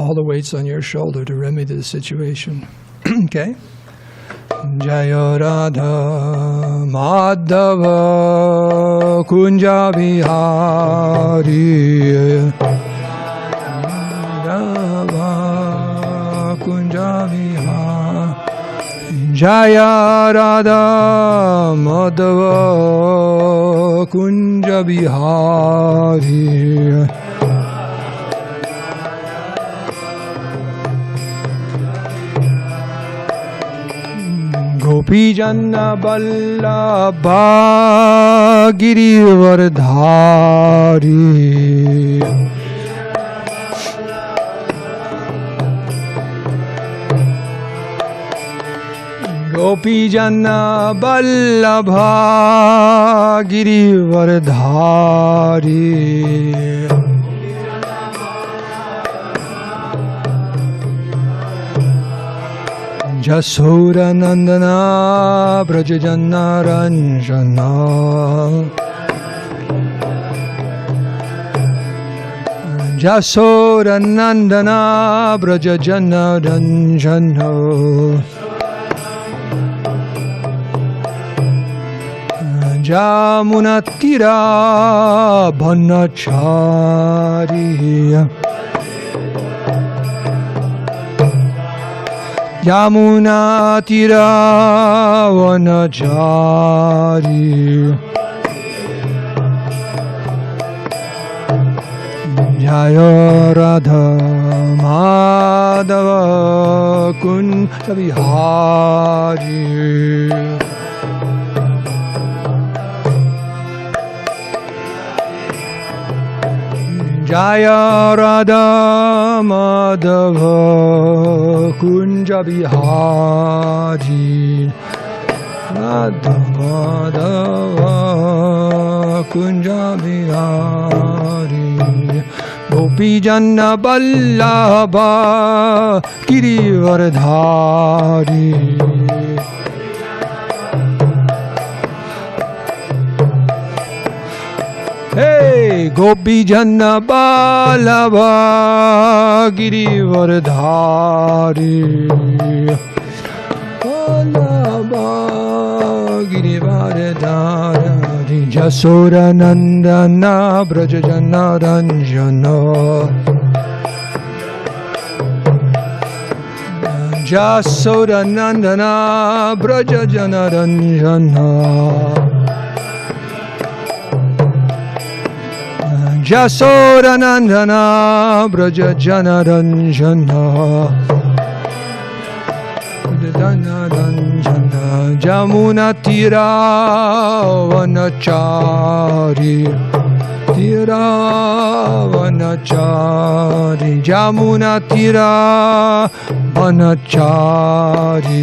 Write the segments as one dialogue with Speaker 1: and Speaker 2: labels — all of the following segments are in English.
Speaker 1: all the weights on your shoulder to remedy the situation. Okay? Jaya Radha Madhava Kunja Bihari Radha Kunja Bihari Jaya Radha Madhava Kunja Bihari Gopi Janna Ballabha Girivardhari Gopi Janna Ballabha Girivardhari Jasura Nandana Brajajana Ranjana Jasura Nandana Brajajana Ranjana Jamunatira Bhanachariya Yamuna Tira Vanachari Jaya Radha Madhava Kunja Bihari Jaya Radha Madhava Kunja Bihari Radha Madhava Kunja Bihari Gopi Janna Ballabha Girivardhari Hey, Gopi Janna Ballabha Girivardhari Ballabha Girivardhari Jasura Nandana Brajajana Ranjana Jasura Nandana Brajajana Ranjana Jasura Nandana Brajajana Ranjana Jamuna Tira Vanachari Tira Vanachari Jamuna Tira Vanachari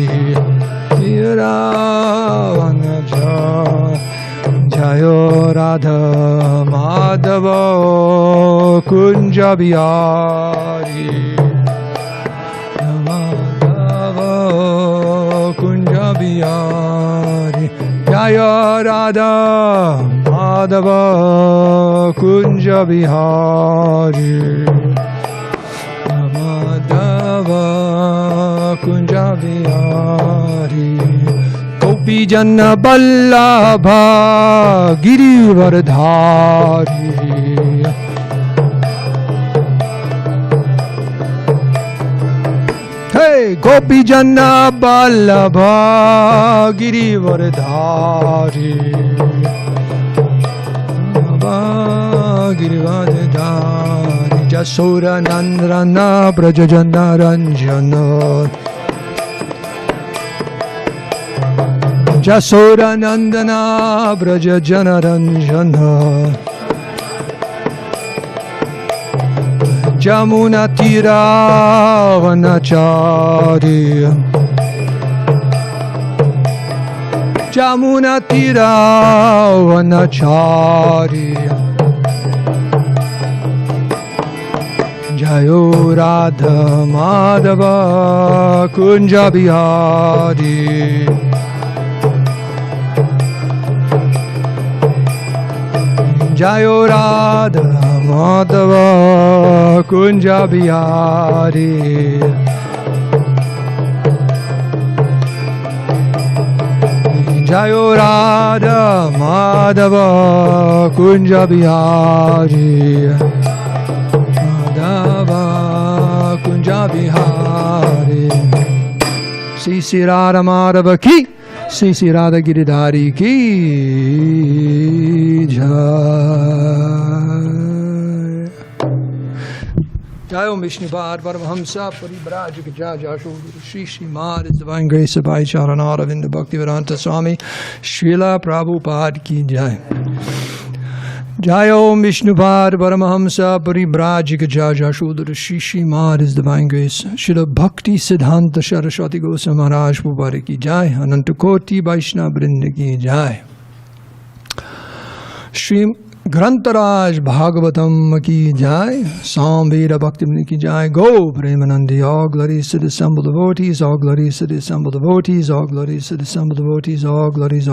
Speaker 1: Tira Vanachari Jaya Radha Madhava Kunja Bihari Madhava Kunja Bihari Jaya Radha Madhava Kunja Bihari Madhava Kunja Bihari Gopi Janna Ballabha Girivardhari Hey, Gopi Janna Ballabha Girivardhari Girivardhari Jasura Nandana Brajajana Ranjana Jasura Nandana Brajajana Ranjana Jamuna Tira Vanachari Jamuna Tira Vanachari Jayo Radha Madhava Kunja Bihari Jayo Radha Madhava Kunja Bihari. Jayo Radha Madhava Kunja Bihari. Madhava Kunja Bihari. Sri Radha Madhava ki, Sri Radha Giridhari ki jai. Jai Om Vishnupad Paramahamsa Paribrajika Jajashu Shri Srimad His Divine Grace of Charanaravinda Bhaktivedanta Swami Srila Prabhupada ki jai. Jai Om Vishnupad Paramahamsa Paribrajika Jajashu Shri Srimad His Divine Grace Srila Bhakti Siddhanta Saraswati Goswami Maharaj Prabhupada ki jai. Anantakoti Vaishnava Vrinda ki jai. Shri Grantaraj Bhagavatam ki jai, Samveda Bhakti ki jai, Go Premanandi, all glories to the assembled devotees, all glories to the assembled devotees, all glories to the assembled devotees, all glories,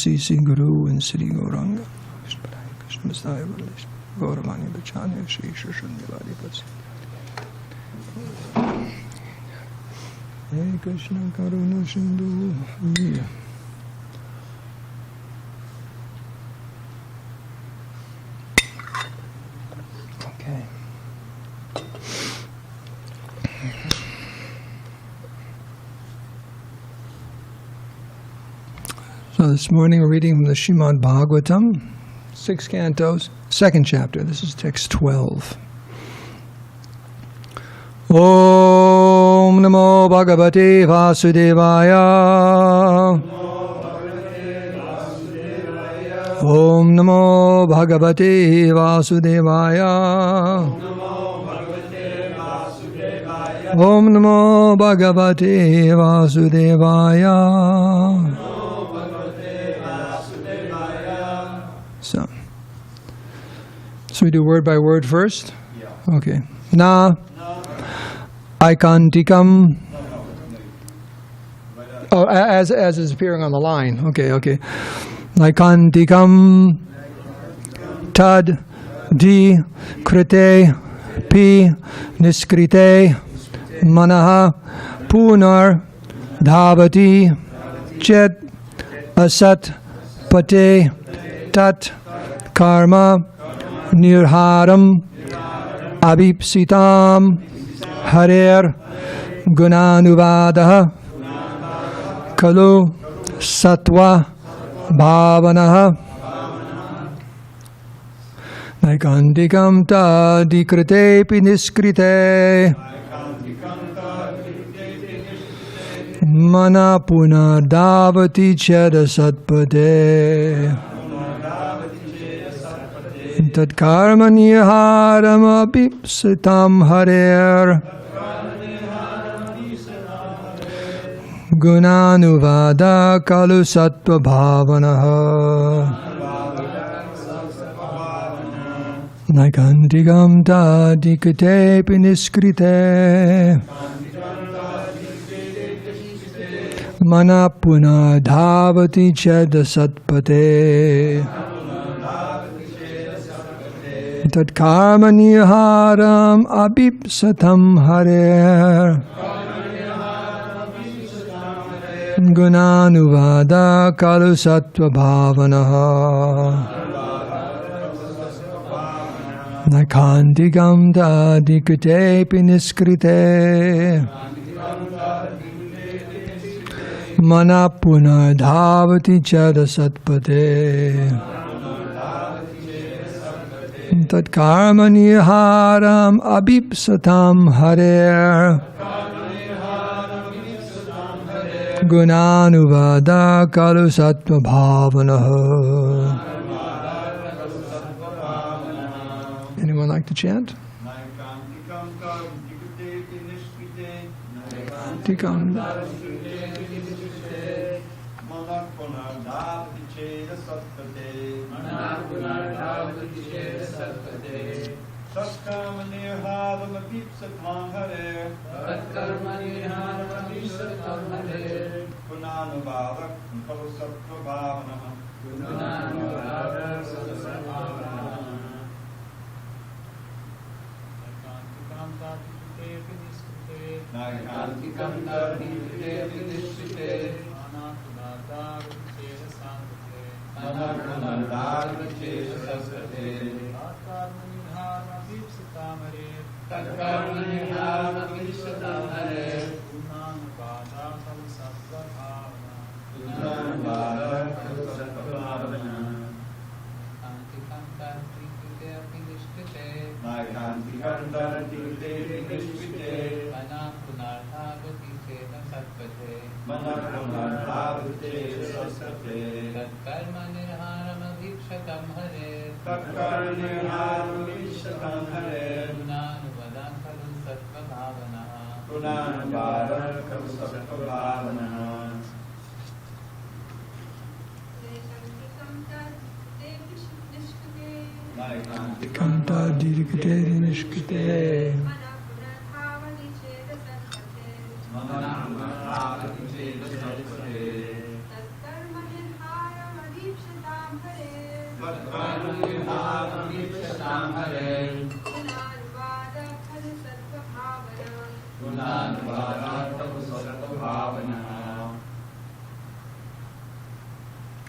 Speaker 1: Sri Guru and Sri Gauranga. Krishna Mastaya Vallabha, Gauravani Bachanya, Sri Shashunya Vadipatsi. Hare Krishna Karuna Sindhu. So this morning we're reading from the Srimad Bhagavatam, 6 cantos, 2nd chapter. This is text 12. Om Namo Bhagavate Vasudevaya. Om Namo Bhagavate Vasudevaya. Om Namo Bhagavate Vasudevaya. So we do word by word first? Yeah. Okay. Na Aikantikam. Oh, as is appearing on the line. Okay. Aikantikam Tad Di Krite Pi Niskrite Manaha Punar Dhavati Chet Asat Pate Tat Karma Nirharam Abhipsitam Harer Gunanuvadaha Kalu Satwa Bhavanaha Naikantikam Tadikrite Piniskrite Mana Punardhavati Chedasatpade Tat karma niharam abhipsitam harer gunanuvada kalu sattva bhavanaha naikantikam tadikite piniskrite mana punadhavati chedasatpate Tat karma niharam abhipsatam harer gunanuvada kalu sattva bhavanaha naikantikam tadikite piniskrite mana punadhavati chedasatpate Tat karma niharam abhipsatam harer gunanuvada kalu sattva bhavanaha. Anyone like to chant? Tikam.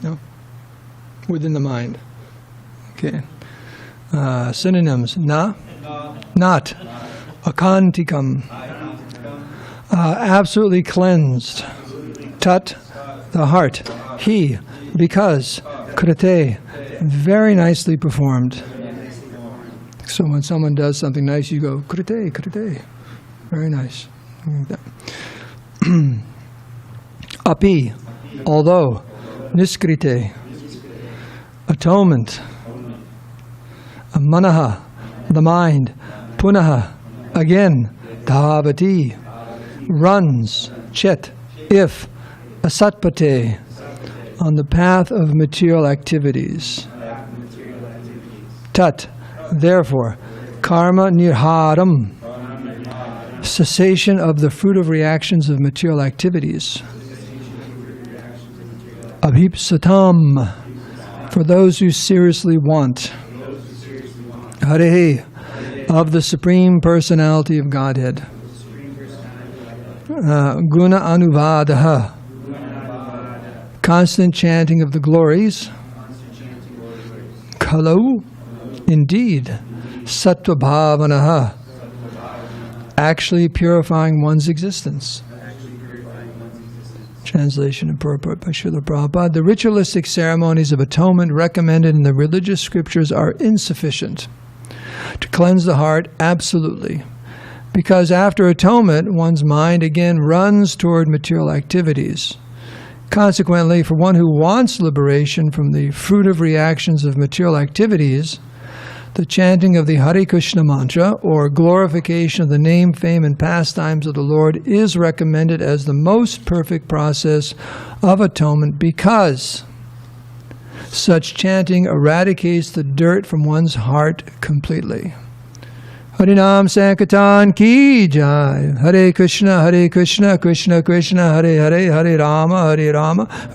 Speaker 1: No? Within the mind. Okay. Synonyms. Na? Not. Akantikam. Absolutely cleansed. Tat. The heart. He. Because. Krite. Very nicely performed. So when someone does something nice, you go, krite, krite. Very nice. Api. Although. Niskrite. Atonement. Manaha, the mind. Punaha, again. Dhavati, runs. Chet, if. Asatpate, on the path of material activities. Tat, therefore. Karma nirharam, cessation of the fruitive reactions of material activities. Abhipsatam, for those who seriously want. Hare, of the Supreme Personality of Godhead. Guna anuvadaha, constant chanting of the glories. Kalau, indeed. Sattva bhavanaha, actually purifying one's existence. Translation and purport by Srila Prabhupada. The ritualistic ceremonies of atonement recommended in the religious scriptures are insufficient to cleanse the heart absolutely, because after atonement, one's mind again runs toward material activities. Consequently, for one who wants liberation from the fruitive reactions of material activities, the chanting of the Hare Krishna mantra, or glorification of the name, fame, and pastimes of the Lord, is recommended as the most perfect process of atonement, because such chanting eradicates the dirt from one's heart completely. Harinam Sankirtan Ki Jai. Hare Krishna, Krishna Krishna, Hare Hare, Hare Rama,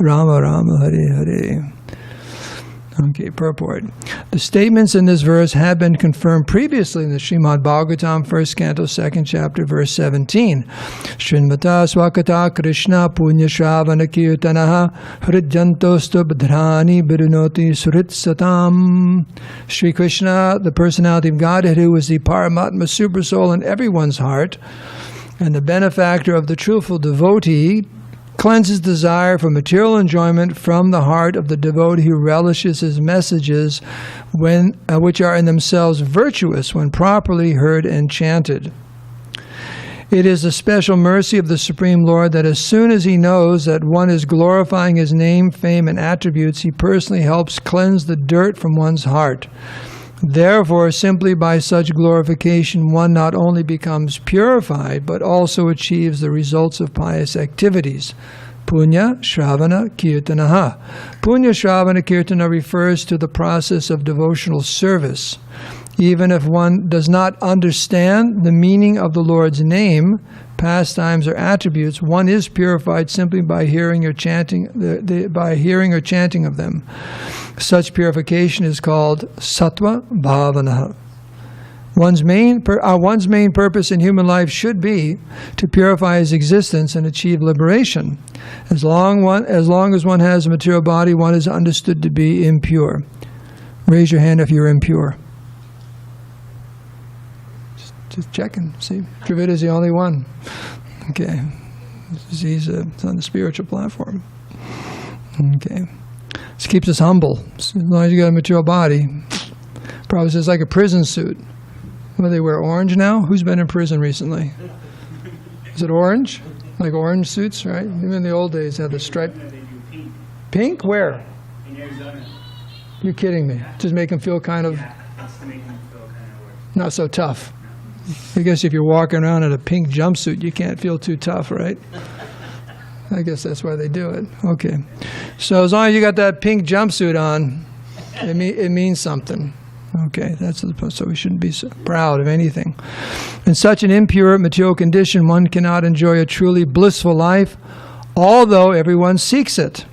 Speaker 1: Rama Rama, Hare Hare. Okay, purport. The statements in this verse have been confirmed previously in the Srimad Bhagavatam, 1st Canto, 2nd chapter, verse 17. Srinmata swakata Krishna punya shravana kirtanaha hridjantostu bhadrani birunoti surit satam. Sri Krishna, the personality of Godhead, who is the Paramatma super soul in everyone's heart, and the benefactor of the truthful devotee, cleanses desire for material enjoyment from the heart of the devotee who relishes his messages, which are in themselves virtuous when properly heard and chanted. It is the special mercy of the Supreme Lord that as soon as he knows that one is glorifying his name, fame, and attributes, he personally helps cleanse the dirt from one's heart. Therefore, simply by such glorification, one not only becomes purified, but also achieves the results of pious activities. Punya, Shravana, Kirtanaha. Punya, Shravana, Kirtana refers to the process of devotional service. Even if one does not understand the meaning of the Lord's name, pastimes, or attributes, one is purified simply by hearing or chanting of them. Such purification is called sattva bhavana. One's main purpose in human life should be to purify his existence and achieve liberation. As long as one has a material body, one is understood to be impure. Raise your hand if you're impure. Just checking. See, Dravid is the only one. Okay. He's on the spiritual platform. Okay. This keeps us humble. As long as you got a material body. Probably says like a prison suit. Well, they wear orange now? Who's been in prison recently? Is it orange? Like orange suits, right? Even in the old days, they had the stripe. Pink? Where?
Speaker 2: In Arizona.
Speaker 1: You're kidding me. Just make them feel kind of...
Speaker 2: Yeah, it's to make them feel kind of worse.
Speaker 1: Not so tough. I guess if you're walking around in a pink jumpsuit, you can't feel too tough, right? I guess that's why they do it. Okay. So as long as you got that pink jumpsuit on, it means something. Okay, so we shouldn't be so proud of anything. In such an impure material condition, one cannot enjoy a truly blissful life, although everyone seeks it.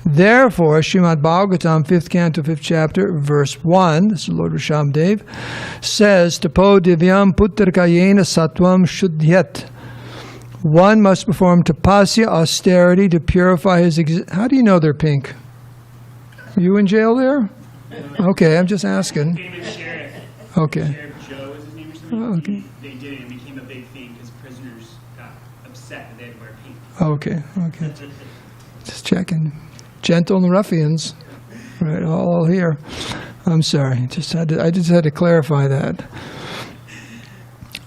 Speaker 1: Therefore, Srimad Bhagavatam, 5th canto, 5th chapter, verse 1, this is Lord Rishabhdev, says, Tapo divyam putrakayena sattvam shuddhyat. One must perform tapasya, austerity, to purify his existence. How do you know they're pink? Are you in jail there? Okay, I'm just asking.
Speaker 2: Sheriff.
Speaker 1: Okay.
Speaker 2: Sheriff Joe is his name or something.
Speaker 1: Oh, okay.
Speaker 2: They did it and it became a big thing because prisoners got upset that they had to wear pink.
Speaker 1: Okay. Just checking. Gentle and ruffians. Right, all here. I'm sorry. I just had to clarify that.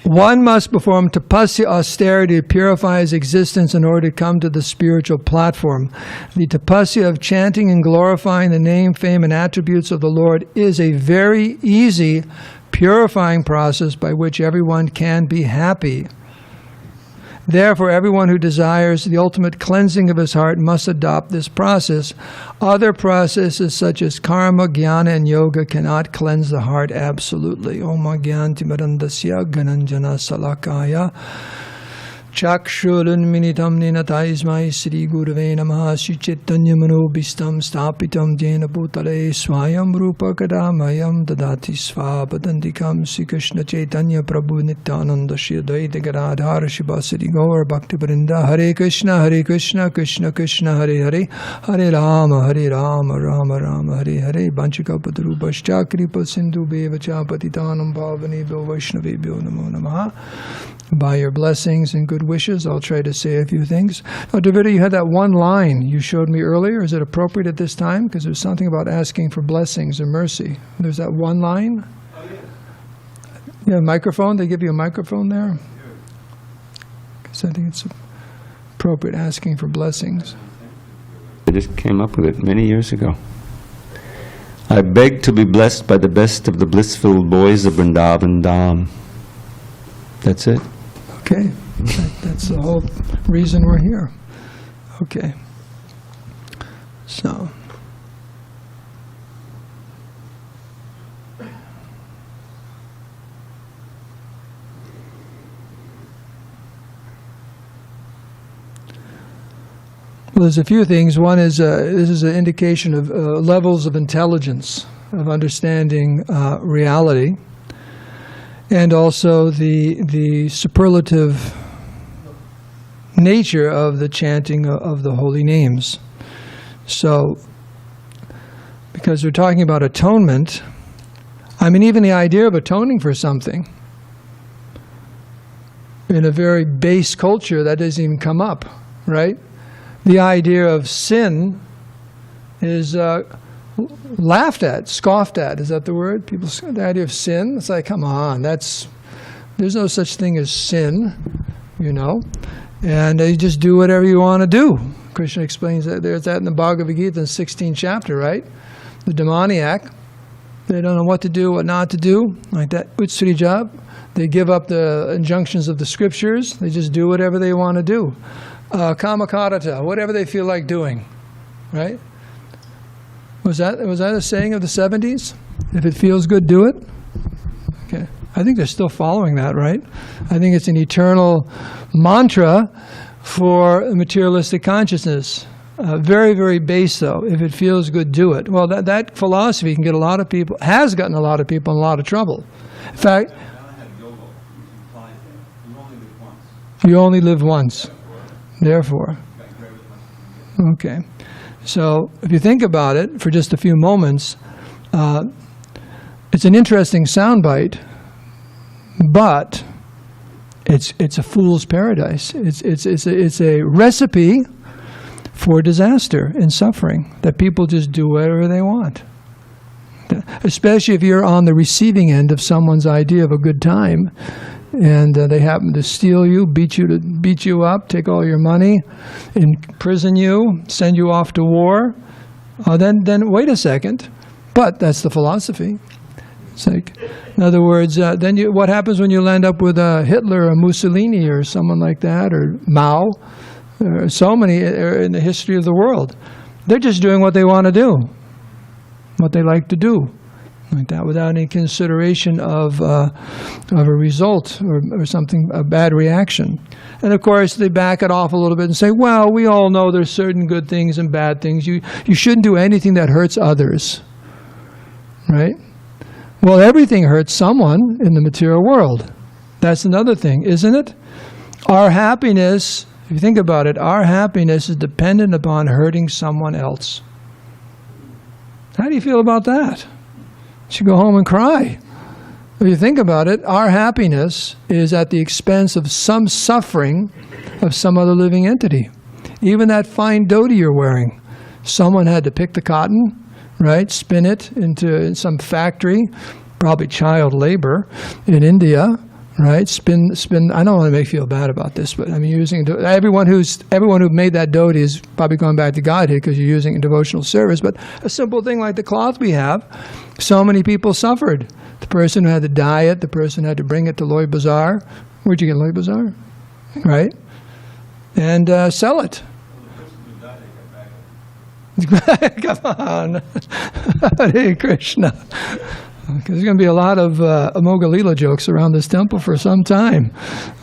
Speaker 1: One must perform tapasya, austerity, to purify his existence in order to come to the spiritual platform. The tapasya of chanting and glorifying the name, fame, and attributes of the Lord is a very easy, purifying process by which everyone can be happy. Therefore, everyone who desires the ultimate cleansing of his heart must adopt this process. Other processes such as karma, jnana, and yoga cannot cleanse the heart absolutely. Om Gyanti Marandasya Gananjana Salakaya Chakshurunminitam Ninataismai Sri Gurave Namaha Srichaitanya Manobhistam Stapitam Jena Bhutale Swayam Rupa Kadamayam Dadati Svapadandikam Sri Krishna Chaitanya Prabhu Nityananda Shri Advaita Gadadhara Shiva Sri Gaur Bhakti Vrinda. Hare Krishna, Krishna Krishna, Hare Hare, Hare Rama, Rama Rama, Hare Hare. Banchakapadrubhascha Kripa Sindhu Bevacha Patitanam Bhavanebhyo Vaishnavebhyo Namo Namaha. By your blessings and good wishes, I'll try to say a few things. Now, Davida, you had that one line you showed me earlier. Is it appropriate at this time? Because there's something about asking for blessings or mercy. There's that one line.
Speaker 2: Oh, yeah.
Speaker 1: You have a microphone? They give you a microphone there? Because I think it's appropriate, asking for blessings.
Speaker 3: I just came up with it many years ago. I beg to be blessed by the best of the blissful boys of Vrindavan Dham. That's it.
Speaker 1: Okay, that's the whole reason we're here. Okay, so well, there's a few things. One is this is an indication of levels of intelligence, of understanding reality. And also the superlative nature of the chanting of the holy names. So, because we're talking about atonement, I mean, even the idea of atoning for something, in a very base culture, that doesn't even come up, right? The idea of sin is laughed at, scoffed at. Is that the word? People, the idea of sin, it's like, come on, there's no such thing as sin, you know, and you just do whatever you want to do. Krishna explains that. There's that in the Bhagavad Gita in the 16th chapter, right? The demoniac, they don't know what to do, what not to do, like that Utsrija. They give up the injunctions of the scriptures. They just do whatever they want to do. Kamakarata, whatever they feel like doing, right? Was that a saying of the 70s? If it feels good, do it? Okay. I think they're still following that, right? I think it's an eternal mantra for materialistic consciousness. Very, very base, though. If it feels good, do it. Well, that philosophy can get a lot of people, has gotten a lot of people in a lot of trouble. In fact, You only live once. Therefore. Okay. So if you think about it for just a few moments, it's an interesting soundbite, but it's a fool's paradise. It's a recipe for disaster and suffering, that people just do whatever they want. Especially if you're on the receiving end of someone's idea of a good time, and they happen to steal you, beat you up, take all your money, imprison you, send you off to war. Then wait a second. But that's the philosophy. It's like, in other words, then what happens when you land up with a Hitler or Mussolini or someone like that, or Mao? So many in the history of the world. They're just doing what they want to do, what they like to do, like that, without any consideration of a result or something, a bad reaction. And of course, they back it off a little bit and say, well, we all know there's certain good things and bad things. You shouldn't do anything that hurts others, right? Well, everything hurts someone in the material world. That's another thing, isn't it? Our happiness, if you think about it, our happiness is dependent upon hurting someone else. How do you feel about that? You should go home and cry. If you think about it, our happiness is at the expense of some suffering of some other living entity. Even that fine dhoti you're wearing, someone had to pick the cotton, right, spin it into some factory, probably child labor in India, right? Spin. I don't want to make you feel bad about this, but I'm using everyone who made that dhoti is probably going back to Godhead because you're using it in devotional service. But a simple thing like the cloth we have, so many people suffered. The person who had to dye it, the person who had to bring it to Loy Bazaar. Where'd you get Loy Bazaar? Right? And sell it. Come on. Hare Krishna. There's going to be a lot of Amoga Leela jokes around this temple for some time.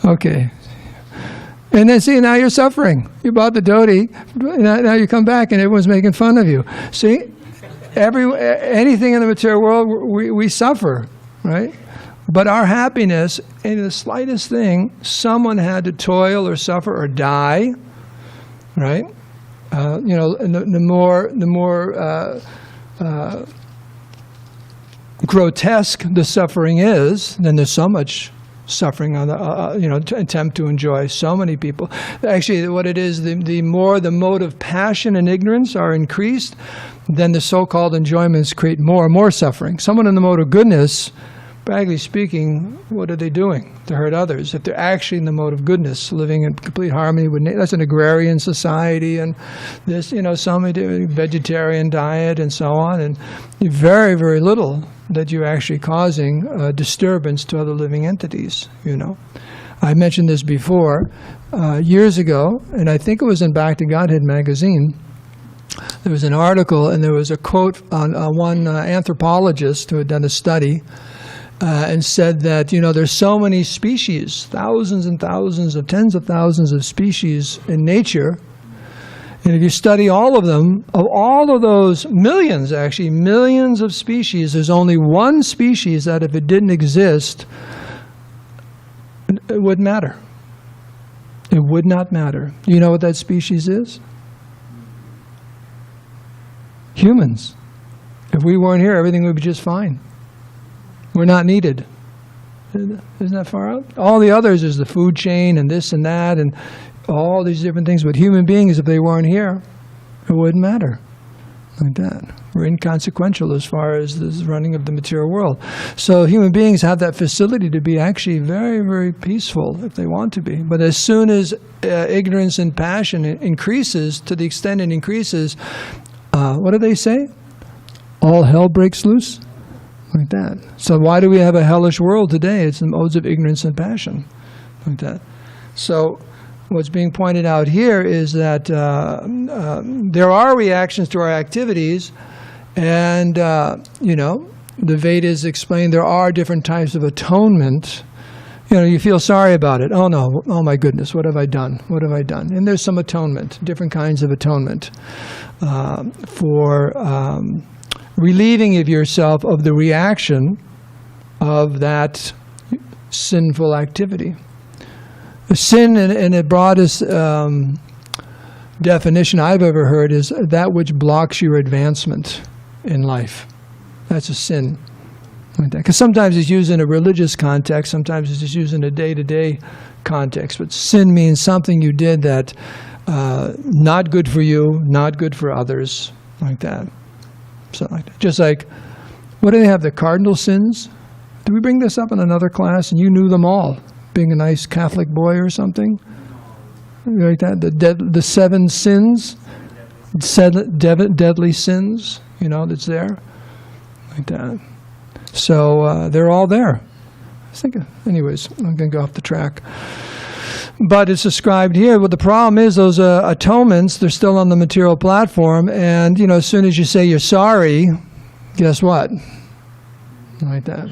Speaker 1: Okay. And then see, now you're suffering. You bought the dhoti, now you come back and everyone's making fun of you. See, anything in the material world, we suffer, right? But our happiness, in the slightest thing, someone had to toil or suffer or die, right? And the more grotesque the suffering is, then there's so much suffering on the to attempt to enjoy. So many people. Actually, what it is, the more the mode of passion and ignorance are increased, then the so-called enjoyments create more and more suffering. Someone in the mode of goodness, practically speaking, what are they doing to hurt others? If they're actually in the mode of goodness, living in complete harmony with nature, that's an agrarian society, and this, so many vegetarian diet and so on, and very, very little that you're actually causing disturbance to other living entities. I mentioned this before years ago, and I think it was in Back to Godhead magazine. There was an article, and there was a quote on one anthropologist who had done a study. And said that, there's so many species, thousands and thousands of, tens of thousands of species in nature. And if you study all of them, of all of those millions, actually, millions of species, there's only one species that if it didn't exist, it wouldn't matter. It would not matter. You know what that species is? Humans. If we weren't here, everything would be just fine. We're not needed. Isn't that far out? All the others is the food chain and this and that and all these different things. But human beings, if they weren't here, it wouldn't matter. Like that. We're inconsequential as far as the running of the material world. So human beings have that facility to be actually very, very peaceful if they want to be. But as soon as ignorance and passion increases, to the extent it increases, what do they say? All hell breaks loose? Like that. So why do we have a hellish world today? It's the modes of ignorance and passion. Like that. So what's being pointed out here is that there are reactions to our activities, and the Vedas explain there are different types of atonement. You feel sorry about it. Oh no, oh my goodness, what have I done? What have I done? And there's some atonement, different kinds of atonement for relieving of yourself of the reaction of that sinful activity. Sin, in the broadest definition I've ever heard, is that which blocks your advancement in life. That's a sin. Because sometimes it's used in a religious context, sometimes it's just used in a day-to-day context. But sin means something you did that not good for you, not good for others, like that. Something like that. Just like, what do they have, the cardinal sins? Did we bring this up in another class and you knew them all, being a nice Catholic boy or something? Like that, the 7 sins, deadly sins, that's there, like that. So they're all there. I think, anyways, I'm going to go off the track. But it's described here. Well, the problem is those atonements, they're still on the material platform, and as soon as you say you're sorry, guess what? Like that.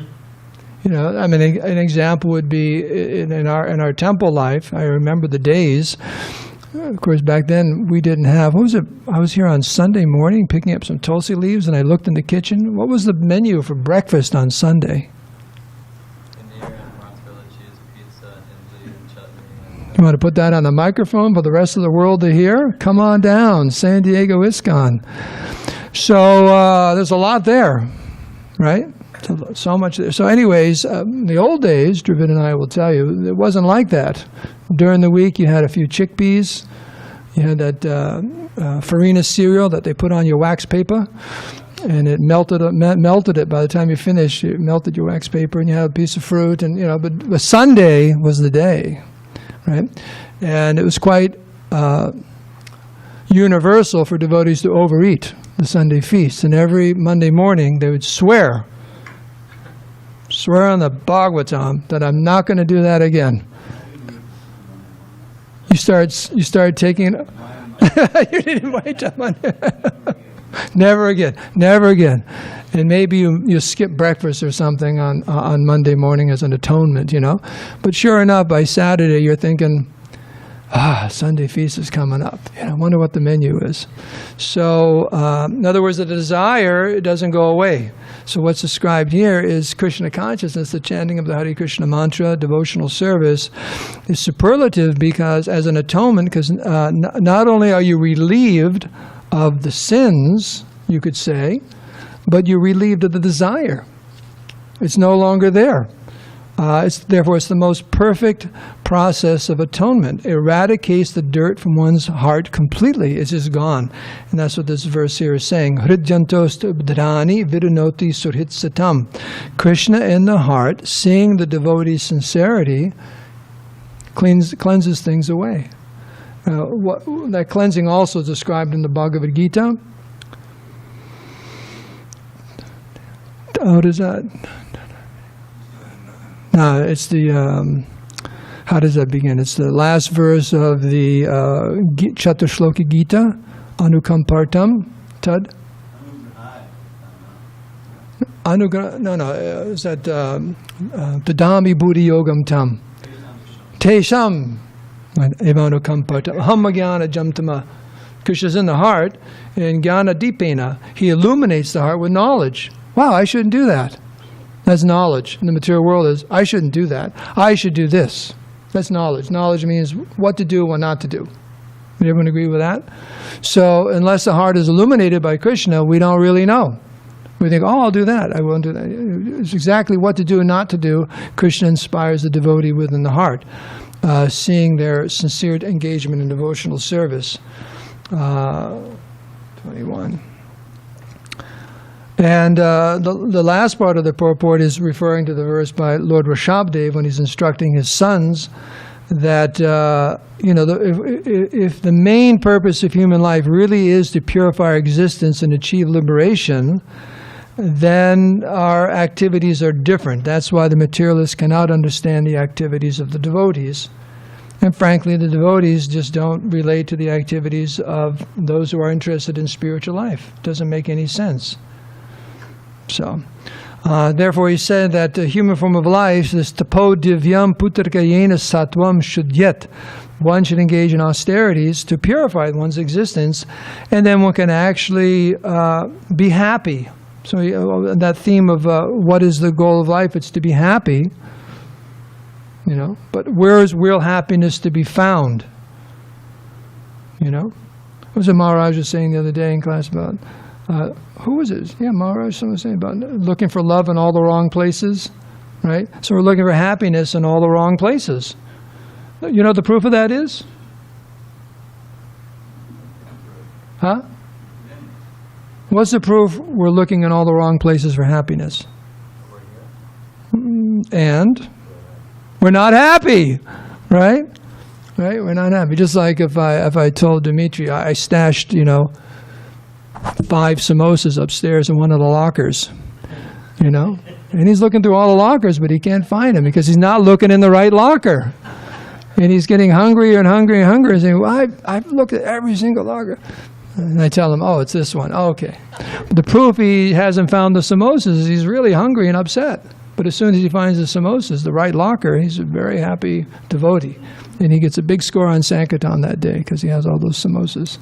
Speaker 1: I mean, an example would be in our temple life. I remember the days. Of course, back then we didn't have. What was it? I was here on Sunday morning picking up some tulsi leaves, and I looked in the kitchen. What was the menu for breakfast on Sunday? You want to put that on the microphone for the rest of the world to hear? Come on down, San Diego ISKCON. So there's a lot there, right? So much there. So anyways, the old days, Dravid and I will tell you, it wasn't like that. During the week, you had a few chickpeas. You had that farina cereal that they put on your wax paper, and it melted it. By the time you finished, it melted your wax paper, and you had a piece of fruit. And but Sunday was the day, right? And it was quite universal for devotees to overeat the Sunday feast. And every Monday morning, they would swear on the Bhagavatam that I'm not going to do that again. You start taking you didn't invite them on. Never again. And maybe you skip breakfast or something on Monday morning as an atonement, But sure enough, by Saturday you're thinking, Sunday feast is coming up. I wonder what the menu is. So, in other words, the desire, it doesn't go away. So what's described here is Krishna consciousness, the chanting of the Hare Krishna mantra, devotional service, is superlative because as an atonement, because not only are you relieved of the sins, you could say, but you're relieved of the desire. It's no longer there. Therefore, it's the most perfect process of atonement. It eradicates the dirt from one's heart completely. It's just gone. And that's what this verse here is saying. Hridyantos dhrani vidunoti surhit satam. Krishna in the heart, seeing the devotee's sincerity, cleanses things away. That cleansing also is described in the Bhagavad Gita. How does that? No, it's the, how does that begin? It's the last verse of the Chaturshloki Gita, Anukampartam, Tad? Is that Tadami Buddhi Yogam Tam? Tesham, Evanukampartam, Hamagyana Jamtama. Krishna's in the heart, and Jnana Dipena, he illuminates the heart with knowledge. Wow, I shouldn't do that. That's knowledge. In the material world is, I shouldn't do that. I should do this. That's knowledge. Knowledge means what to do and what not to do. Would everyone agree with that? So unless the heart is illuminated by Krishna, we don't really know. We think, I'll do that. I won't do that. It's exactly what to do and not to do. Krishna inspires the devotee within the heart, seeing their sincere engagement in devotional service. 21. And the last part of the purport is referring to the verse by Lord Rishabdev when he's instructing his sons that, if the main purpose of human life really is to purify our existence and achieve liberation, then our activities are different. That's why the materialists cannot understand the activities of the devotees. And frankly, the devotees just don't relate to the activities of those who are interested in spiritual life. It doesn't make any sense. So, therefore he said that the human form of life, this tapo divyam putrikayena sattvam shudyet, one should engage in austerities to purify one's existence, and then one can actually be happy. So that theme of what is the goal of life, it's to be happy. But where is real happiness to be found? What was it Maharaj was saying the other day in class about, who was it? Yeah, Maharaj, someone was saying about looking for love in all the wrong places, right? So we're looking for happiness in all the wrong places. You know what the proof of that is? Huh? What's the proof we're looking in all the wrong places for happiness? And we're not happy, right? Right? We're not happy. Just like if I told Dimitri I stashed, 5 samosas upstairs in one of the lockers, and he's looking through all the lockers, but he can't find them because he's not looking in the right locker. And he's getting hungrier and hungrier and hungrier, saying, well, I've looked at every single locker. And I tell him, oh, it's this one. Oh, okay. But the proof he hasn't found the samosas is he's really hungry and upset. But as soon as he finds the samosas, the right locker, he's a very happy devotee. And he gets a big score on Sankirtan that day because he has all those samosas.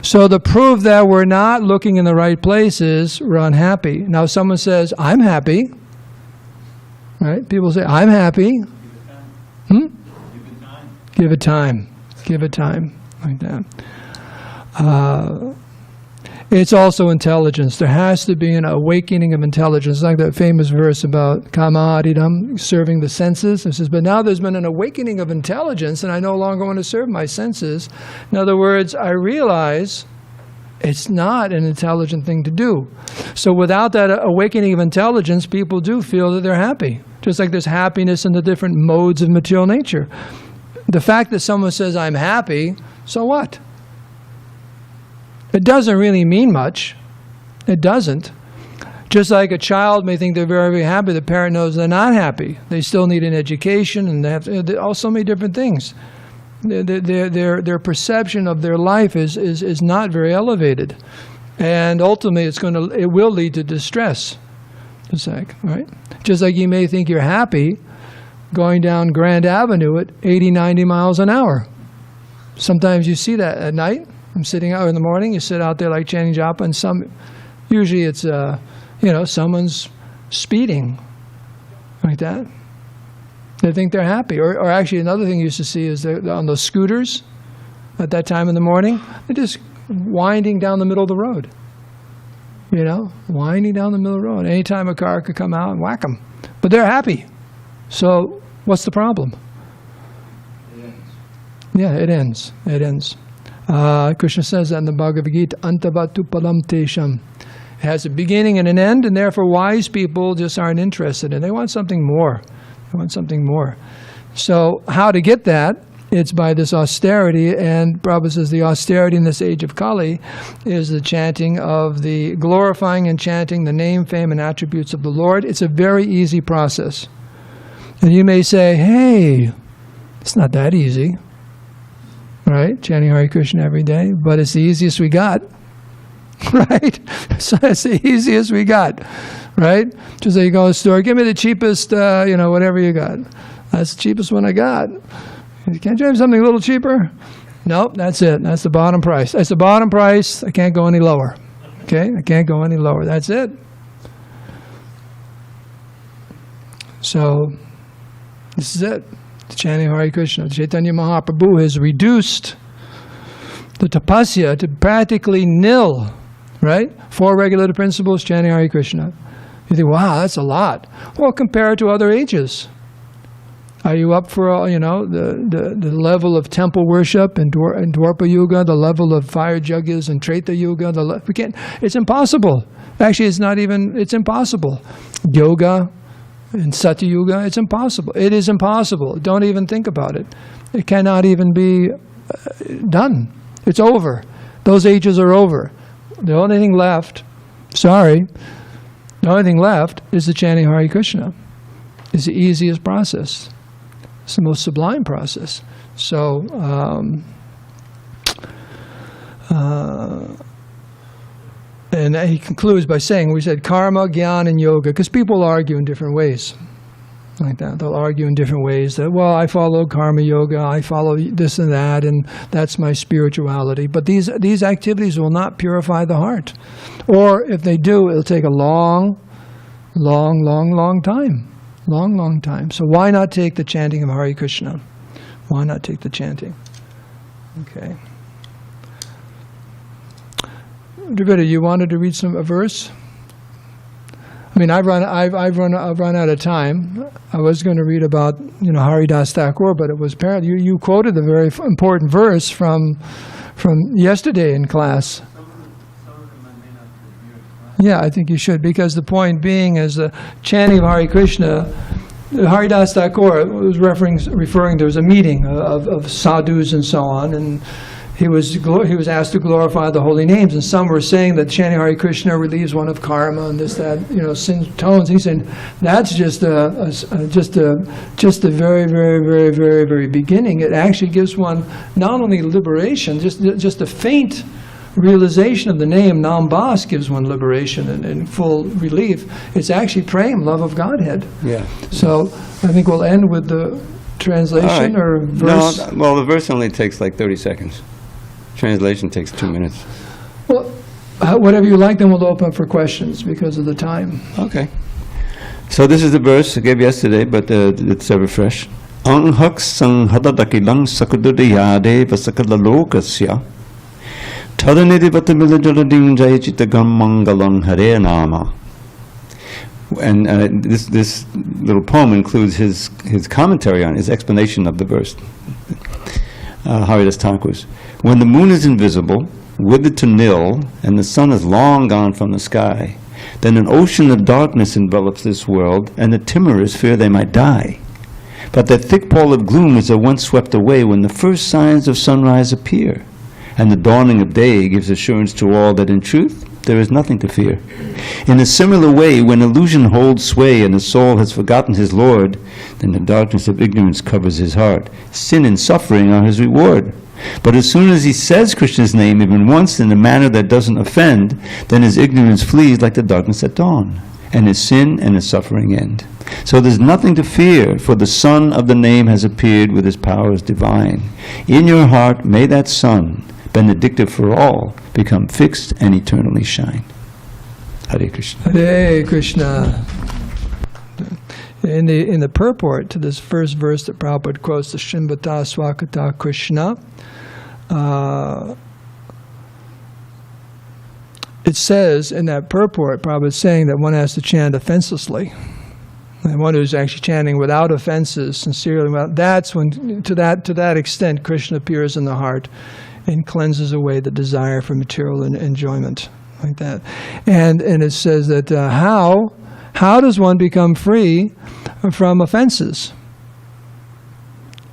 Speaker 1: So the proof that we're not looking in the right places, we're unhappy. Now if someone says, I'm happy, right? People say, I'm happy. Give it time. Give it time. Like that. It's also intelligence. There has to be an awakening of intelligence. It's like that famous verse about kama aridam, serving the senses. It says, but now there's been an awakening of intelligence and I no longer want to serve my senses. In other words, I realize it's not an intelligent thing to do. So without that awakening of intelligence, people do feel that they're happy. Just like there's happiness in the different modes of material nature. The fact that someone says, I'm happy, so what? It doesn't really mean much. It doesn't. Just like a child may think they're very, very happy, the parent knows they're not happy. They still need an education, and they have so many different things. Their perception of their life is not very elevated, and ultimately it will lead to distress. Just like, right? Just like you may think you're happy going down Grand Avenue at 80, 90 miles an hour. Sometimes you see that at night. I'm sitting out in the morning, you sit out there like chanting japa, and usually it's, someone's speeding, like that. They think they're happy. Or actually another thing you used to see is on those scooters, at that time in the morning, they're just winding down the middle of the road. Winding down the middle of the road. Anytime a car could come out and whack them. But they're happy. So what's the problem? It ends. Yeah, it ends. It ends. Krishna says that in the Bhagavad Gita, antavatu palam tesham. It has a beginning and an end, and therefore wise people just aren't interested in it. They want something more. They want something more. So how to get that? It's by this austerity, and Prabhupada says the austerity in this age of Kali is the chanting of the glorifying and chanting the name, fame, and attributes of the Lord. It's a very easy process. And you may say, hey, it's not that easy. Right? Chanting Hare Krishna every day, but it's the easiest we got. Right? So it's the easiest we got. Right? Just like you go to the store, give me the cheapest, whatever you got. That's the cheapest one I got. Can't you have something a little cheaper? Nope, that's it. That's the bottom price. That's the bottom price. I can't go any lower. Okay? I can't go any lower. That's it. So, this is it. The chanting Hare Krishna. Chaitanya Mahaprabhu has reduced the tapasya to practically nil, right? 4 regulative principles, chanting Hare Krishna. You think, wow, that's a lot. Well, compare it to other ages. Are you up for, the level of temple worship in Dwarpa Yuga, the level of fire yajnas in Treta Yuga? We can't. It's impossible. Actually, it's impossible. Yoga in Satya Yuga, it's impossible. It is impossible. Don't even think about it. It cannot even be done. It's over. Those ages are over. The only thing left, the only thing left is the chanting Hare Krishna. It's the easiest process. It's the most sublime process. So, and he concludes by saying, we said karma, jnana, and yoga, because people argue in different ways. Like that. They'll argue in different ways that, well, I follow karma yoga, I follow this and that, and that's my spirituality. But these activities will not purify the heart. Or if they do, it'll take a long time. Long, long time. So why not take the chanting of Hare Krishna? Why not take the chanting? Okay. Dravida, you wanted to read a verse? I mean, I've run out of time. I was going to read about Haridas Thakur, but it was apparent you quoted a very important verse from yesterday in class. Yeah, I think you should, because the point being is the chanting of Hare Krishna. Haridas Thakur was referring. There was a meeting of sadhus and so on, and he was asked to glorify the holy names, and some were saying that chanting Hare Krishna relieves one of karma and this, that, sin tones. He said that's just the very, very, very, very, very beginning. It actually gives one not only liberation, just a faint realization of the name Nam Bas gives one liberation and full relief. It's actually prem, love of Godhead.
Speaker 3: Yeah.
Speaker 1: So I think we'll end with the translation or verse.
Speaker 3: No, well, the verse only takes like 30 seconds. Translation takes 2 minutes.
Speaker 1: Well, whatever you like, then we'll open up for questions because of the time.
Speaker 3: Okay. So this is the verse I gave yesterday, but it's ever fresh. Ang hak sang hadadakilang sakududiyade vasakalalokasya tadanidi vatamilajalading jayachitagam mangalang hare nama. And this little poem includes his commentary on his explanation of the verse. Haridas Thakur's. When the moon is invisible, withered to nil, and the sun is long gone from the sky, then an ocean of darkness envelops this world, and the timorous fear they might die. But that thick pall of gloom is at once swept away when the first signs of sunrise appear, and the dawning of day gives assurance to all that in truth there is nothing to fear. In a similar way, when illusion holds sway and the soul has forgotten his Lord, then the darkness of ignorance covers his heart. Sin and suffering are his reward. But as soon as he says Krishna's name even once in a manner that doesn't offend, then his ignorance flees like the darkness at dawn, and his sin and his suffering end. So there's nothing to fear, for the sun of the name has appeared with his powers divine. In your heart may that sun, benedictive for all, become fixed and eternally shine. Hare Krishna.
Speaker 1: Hare Krishna. In the purport to this first verse that Prabhupada quotes, the Shrimbata Swakata Krishna, it says in that purport, Prabhupada is saying that one has to chant offenselessly. And one who's actually chanting without offenses, sincerely, that's when, to that extent, Krishna appears in the heart and cleanses away the desire for material enjoyment, like that. And it says that how does one become free from offenses?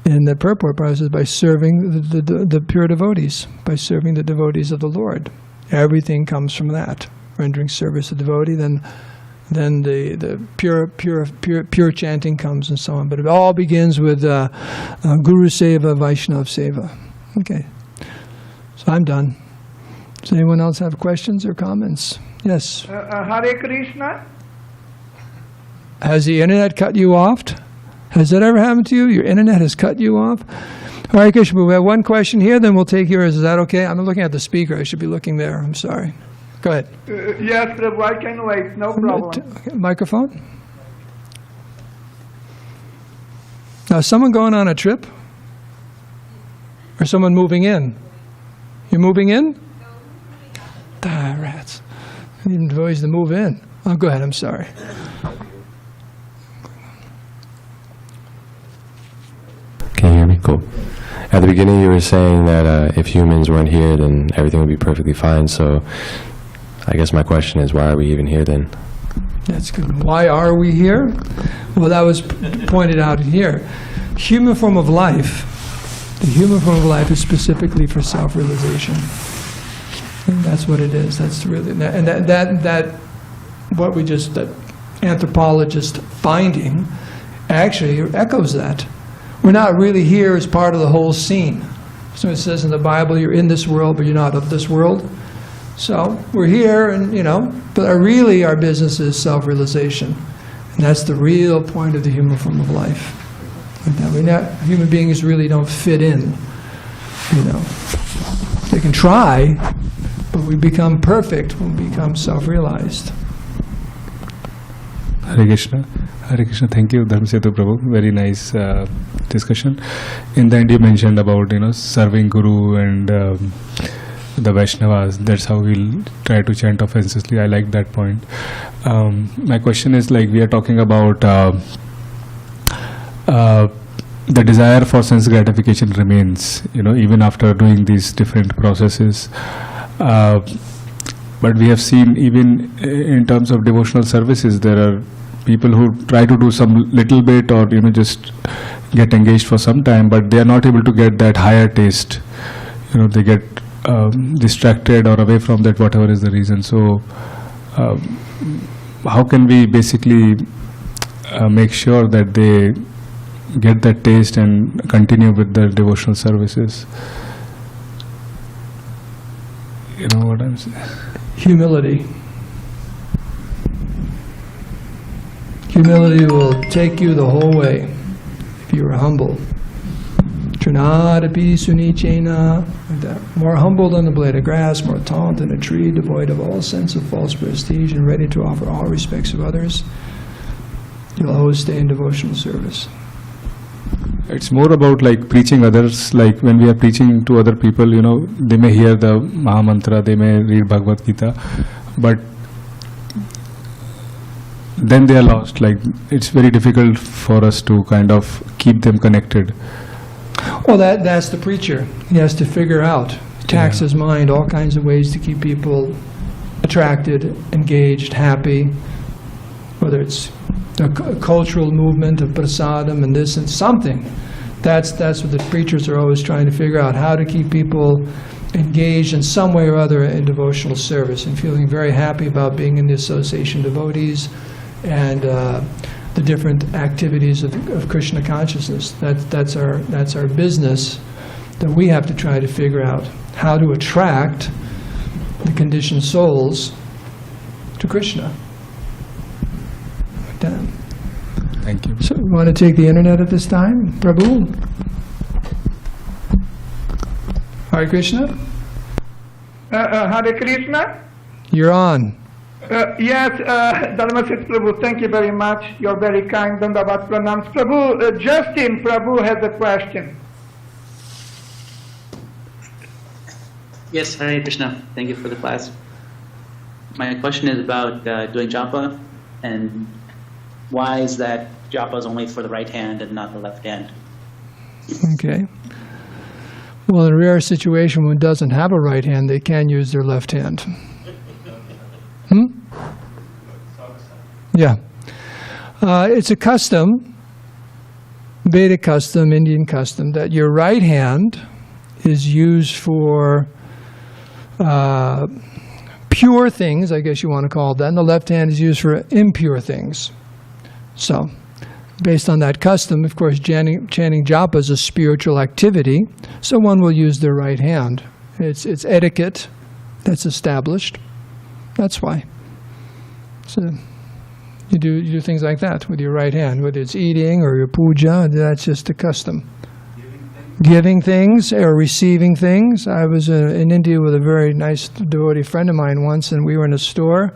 Speaker 1: In the purport, Prabhupada says, by serving the pure devotees, by serving the devotees of the Lord. Everything comes from that. Rendering service to devotee, then the pure chanting comes and so on. But it all begins with Guru Seva, Vaishnava Seva. Okay. So I'm done. Does anyone else have questions or comments? Yes.
Speaker 4: Hare Krishna.
Speaker 1: Has the internet cut you off? Has that ever happened to you? Your internet has cut you off? Hare Krishna, we have one question here, then we'll take yours. Is that okay? I'm looking at the speaker. I should be looking there. I'm sorry. Go ahead.
Speaker 4: Yes, Prabhu, I can wait. No problem.
Speaker 1: Microphone? Now, is someone going on a trip? Or someone moving in? You're moving in? Ah, rats. I need devotees to move in. Oh, go ahead. I'm sorry.
Speaker 5: Can you hear me? Cool. At the beginning you were saying that if humans weren't here, then everything would be perfectly fine. So I guess my question is, why are we even here then?
Speaker 1: That's good. Why are we here? Well, that was pointed out here. Human form of life, the human form of life is specifically for self-realization. And that's what it is. That's really, and that what we just, that anthropologist finding actually echoes that. We're not really here as part of the whole scene. So it says in the Bible, you're in this world, but you're not of this world. So we're here, and but our business is self-realization, and that's the real point of the human form of life. Human beings really don't fit in. They can try, but we become perfect when we become self-realized.
Speaker 6: Hare Krishna. Hare Krishna. Thank you, Dharmasetu Prabhu. Very nice discussion. In the end, you mentioned about serving Guru and the Vaishnavas. That's how we'll try to chant offensively. I like that point. My question is, like, we are talking about the desire for sense gratification remains, even after doing these different processes. But we have seen, even in terms of devotional services, there are people who try to do some little bit or just get engaged for some time, but they are not able to get that higher taste. They get distracted or away from that, whatever is the reason. So how can we basically make sure that they get that taste and continue with their devotional services? You know what I'm saying?
Speaker 1: Humility. Humility will take you the whole way if you are humble. Trinadapi sunichena, like that. More humble than the blade of grass, more tall than a tree, devoid of all sense of false prestige and ready to offer all respects of others. You'll always stay in devotional service.
Speaker 6: It's more about like preaching others. Like when we are preaching to other people, they may hear the Maha Mantra, they may read Bhagavad Gita, but then they are lost. Like it's very difficult for us to kind of keep them connected.
Speaker 1: Well, that's the preacher. He has to figure out, tax his mind, all kinds of ways to keep people attracted, engaged, happy, whether it's a cultural movement of prasadam and this and something. That's what the preachers are always trying to figure out, how to keep people engaged in some way or other in devotional service and feeling very happy about being in the association of devotees and the different activities of Krishna consciousness. That's our business, that we have to try to figure out how to attract the conditioned souls to Krishna. Like that.
Speaker 6: Thank you.
Speaker 1: So, you want to take the internet at this time, Prabhu? Hare Krishna?
Speaker 4: Hare Krishna?
Speaker 1: You're on.
Speaker 4: Yes, Dharmasetu Prabhu, thank you very much. You're very kind. Dandavat pranams. Prabhu, Justin Prabhu has a question.
Speaker 7: Yes, Hare Krishna. Thank you for the class. My question is about doing japa, and why is that japa is only for the right hand and not the left hand?
Speaker 1: Okay. Well, in a rare situation, when one doesn't have a right hand, they can use their left hand. Yeah. It's a custom, Vedic custom, Indian custom, that your right hand is used for pure things, I guess you want to call it that, and the left hand is used for impure things. So, based on that custom, of course, chanting japa is a spiritual activity, so one will use their right hand. It's etiquette that's established. That's why. So you do things like that with your right hand, whether it's eating or your puja. That's just a custom. Giving things or receiving things. I was in India with a very nice devotee friend of mine once, and we were in a store,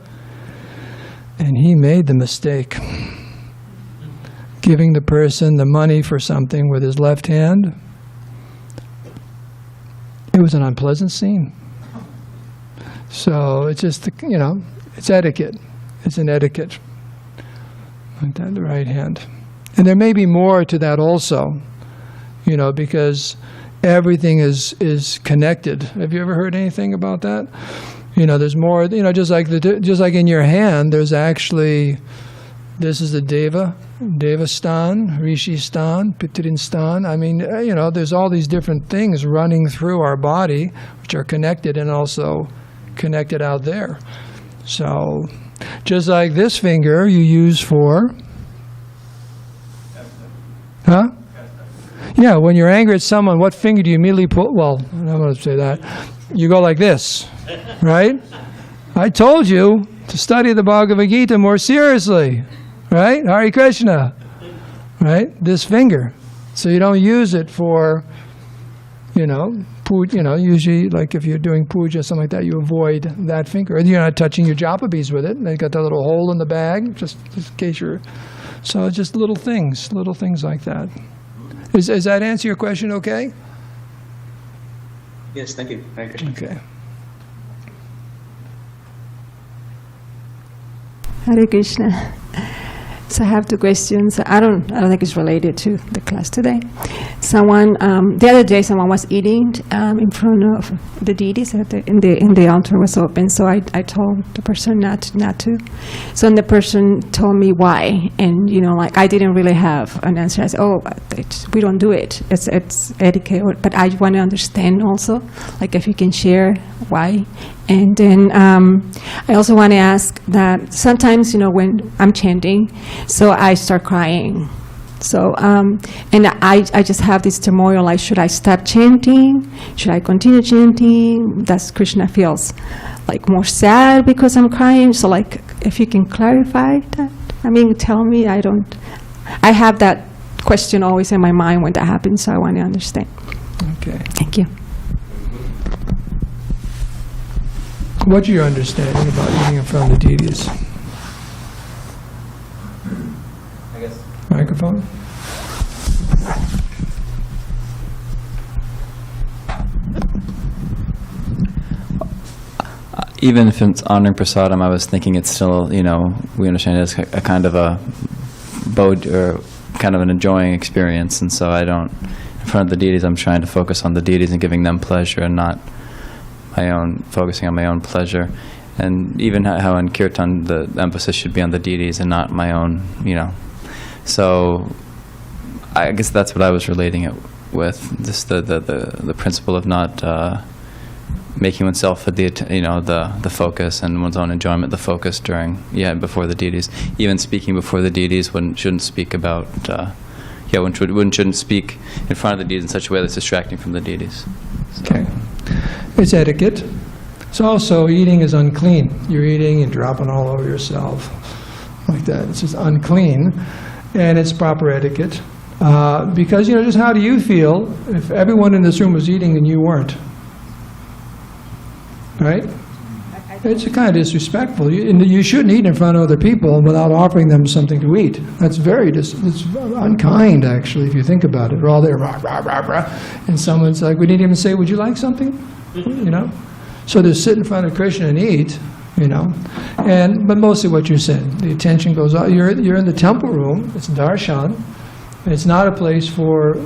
Speaker 1: and he made the mistake giving the person the money for something with his left hand. It was an unpleasant scene. So it's just, it's etiquette. It's an etiquette. Like that, the right hand. And there may be more to that also, because everything is connected. Have you ever heard anything about that? There's more, just like in your hand, there's actually, this is the Devastan, Rishistan, Pitrin-stan. I mean, there's all these different things running through our body, which are connected and also connected out there. So, just like this finger you use for, huh? Yeah, when you're angry at someone, what finger do you immediately pull? Well, I'm not going to say that. You go like this, right? I told you to study the Bhagavad Gita more seriously, right? Hare Krishna, right? This finger. So you don't use it for, usually like if you're doing puja, something like that, you avoid that finger. You're not touching your japa beads with it. They got that little hole in the bag, just in case you're... So just little things like that. Does that answer your question okay?
Speaker 7: Yes, thank you. Hare Krishna.
Speaker 1: Okay.
Speaker 8: Hare Krishna. So I have two questions. I don't think it's related to the class today. Someone the other day, someone was eating in front of the deities in the altar was open. So I told the person not to. So the person told me why, and like I didn't really have an answer. I said, we don't do it. It's etiquette. But I want to understand also, like if you can share why. And then I also want to ask that sometimes, when I'm chanting, so I start crying. So, and I just have this turmoil, like, should I stop chanting? Should I continue chanting? Does Krishna feels like more sad because I'm crying? So, like, if you can clarify that, tell me. I have that question always in my mind when that happens, so I want to understand.
Speaker 1: Okay.
Speaker 8: Thank you.
Speaker 1: What's your understanding about eating in front of the deities?
Speaker 9: I guess.
Speaker 1: Microphone?
Speaker 9: Even if it's honoring prasadam, I was thinking it's still, we understand it as a kind of a bod or kind of an enjoying experience, and so I don't, in front of the deities, I'm trying to focus on the deities and giving them pleasure and not focusing on my own pleasure. And even how in kirtan the emphasis should be on the deities and not my own, So I guess that's what I was relating it with, just the principle of not making oneself the focus and one's own enjoyment the focus before the deities. Even speaking before the deities, one shouldn't speak about one shouldn't speak in front of the deities in such a way that's distracting from the deities. So.
Speaker 1: Okay. It's etiquette. It's also eating is unclean. You're eating and dropping all over yourself like that. It's just unclean, and it's proper etiquette. Because, just how do you feel if everyone in this room was eating and you weren't? Right? It's kind of disrespectful. You shouldn't eat in front of other people without offering them something to eat. That's it's unkind, actually, if you think about it. We're all there, rah, rah, rah, rah, and someone's like, we didn't even say, would you like something? So to sit in front of Krishna and eat, but mostly what you're saying, the attention goes out. You're in the temple room, it's darshan, it's not a place for,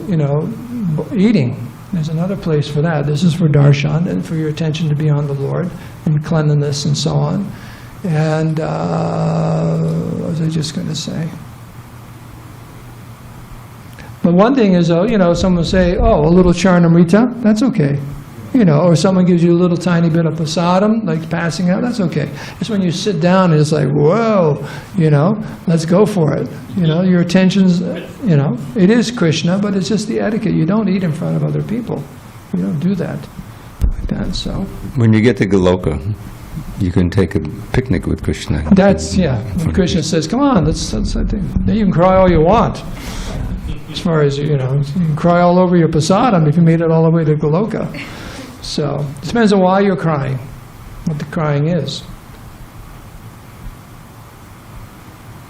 Speaker 1: eating. There's another place for that. This is for darshan and for your attention to be on the Lord and cleanliness and so on. And what was I just going to say? But one thing is, someone will say, a little charnamrita, that's okay. Or someone gives you a little tiny bit of prasadam, like passing out, that's okay. It's when you sit down and it's like, whoa, let's go for it. Your attention's, it is Krishna, but it's just the etiquette. You don't eat in front of other people. You don't do that. Like that, so.
Speaker 3: When you get to Goloka, you can take a picnic with Krishna.
Speaker 1: That's, when Krishna says, come on, let's then you can cry all you want. As far as, you can cry all over your prasadam if you made it all the way to Goloka. So, it depends on why you're crying, what the crying is.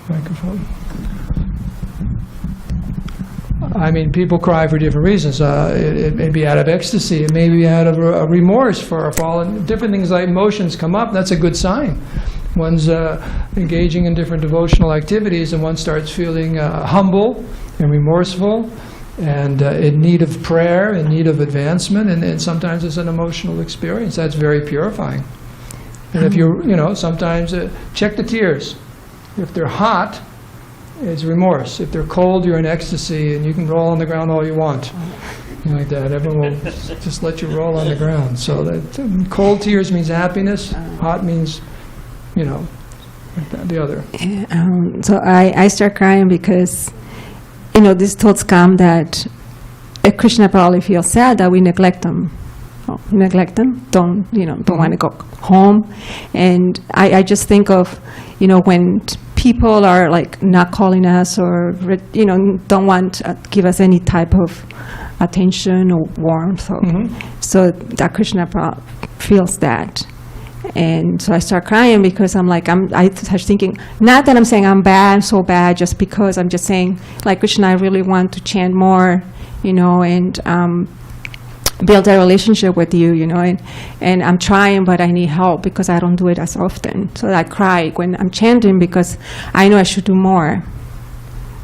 Speaker 1: Microphone. People cry for different reasons. It may be out of ecstasy. It may be out of a remorse for a fallen. Different things like emotions come up. That's a good sign. One's engaging in different devotional activities, and one starts feeling humble and remorseful, and in need of prayer, in need of advancement, and sometimes it's an emotional experience. That's very purifying. And if sometimes check the tears. If they're hot, it's remorse. If they're cold, you're in ecstasy, and you can roll on the ground all you want. Like that, everyone will just let you roll on the ground. So that cold tears means happiness, hot means, the other.
Speaker 8: So I start crying because these thoughts come that Krishna probably feels sad that we neglect them. Don't want to go home. And I just think of, when people are like not calling us or, don't want to give us any type of attention or warmth. So that Krishna feels that. And so I start crying because I start thinking, not that I'm saying I'm bad, so bad, just because I'm just saying, like, Krishna, I really want to chant more, and build a relationship with you, and I'm trying, but I need help because I don't do it as often. So I cry when I'm chanting because I know I should do more.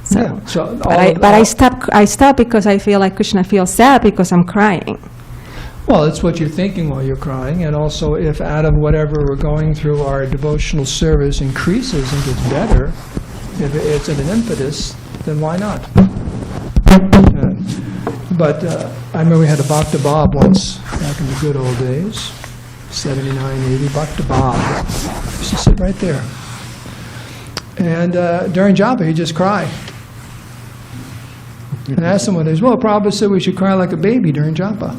Speaker 8: So,
Speaker 1: Yeah,
Speaker 8: I stop because I feel like Krishna feels sad because I'm crying.
Speaker 1: Well, it's what you're thinking while you're crying, and also if out of whatever we're going through, our devotional service increases and gets better, if it's an impetus, then why not? But I remember we had a Bhakta Bob once, back in the good old days, 79, 80, Bhakta Bob. Used to sit right there. And during japa, he'd just cry. And I asked him one day, well, Prabhupada said we should cry like a baby during japa.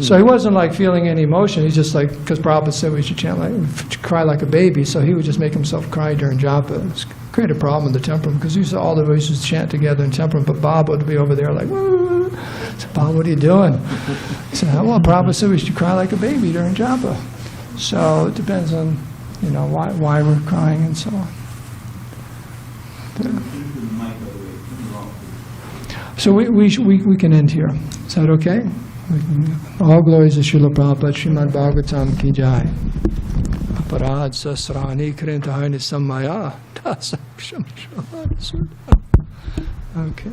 Speaker 1: So he wasn't like feeling any emotion. He's just like, because Prabhupada said we should cry like a baby, so he would just make himself cry during japa. It created a problem in the temple because all the voices used to chant together in temple, but Bob would be over there like, woo. I said, Bob, what are you doing? He said, well, Prabhupada said we should cry like a baby during japa. So it depends on, why we're crying and so on. So we can end here. Is that okay? All glories to Srila Prabhupada, Srimad Bhagavatam ki jai. Aparad sasrani krintahani sammaya. Okay.